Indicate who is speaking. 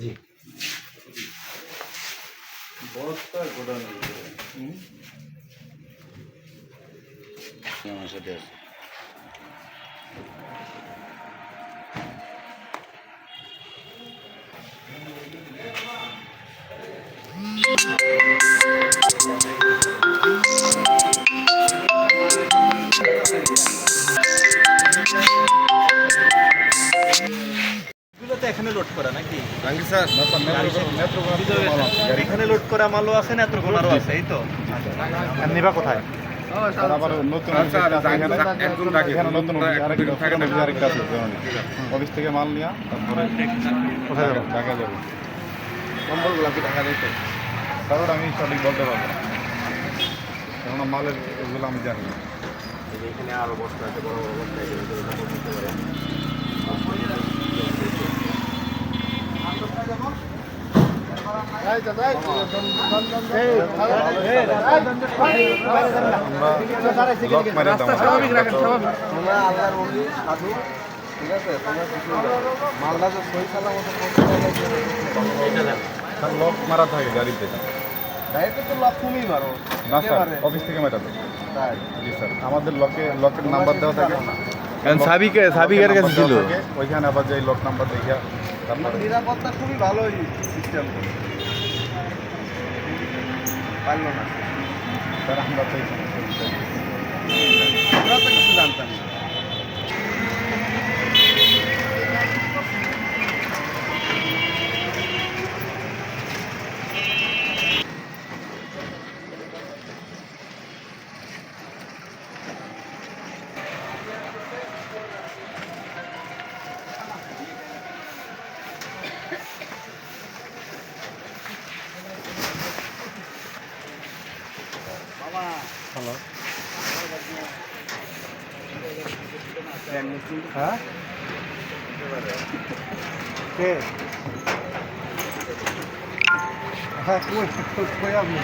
Speaker 1: জি বস্তা গোডাউন আমার সাথে আছে।
Speaker 2: এখানে লোড করা নাকি
Speaker 1: স্যার
Speaker 2: এখানে লোড করা মালও আছে, নেত্রকোনারও আছে, এই তো নিবা কোথায়?
Speaker 3: আবার নতুন আরেকটা আছে অফিস থেকে মাল নিয়ে তারপরে
Speaker 2: কোথায় যাবো?
Speaker 3: ঢাকা যাবো।
Speaker 1: নম্বরগুলো কি টাকা দিতে?
Speaker 3: তারপর আমি সঠিক বলতে পারবো না, কেননা মালের এগুলো আমি জানি না।
Speaker 1: এখানে আরো বস্তা আছে, বড় বড় বস্তা, এগুলো দিতে পারে। মালদা তো সই সালা মতো
Speaker 3: লক মারা থাকে গাড়িতে।
Speaker 1: গাড়িতে তো লক তুমি মারো
Speaker 3: না স্যার, অফিস থেকে মেটাতে। জি স্যার, আমাদের লকের নাম্বার দেওয়া থাকে,
Speaker 2: সাবিকের কাছে ছিল।
Speaker 3: ওইখানে আবার যাই লক নাম্বার দেখিয়া তারপরে
Speaker 1: নিরাপত্তা খুবই ভালোই সিস্টেম পারলো না
Speaker 3: স্যার আমরা তো
Speaker 1: আমরা তো কিছু জানতাম না।
Speaker 2: হ্যালো হ্যাঁ কে হ্যাঁ কই আপনি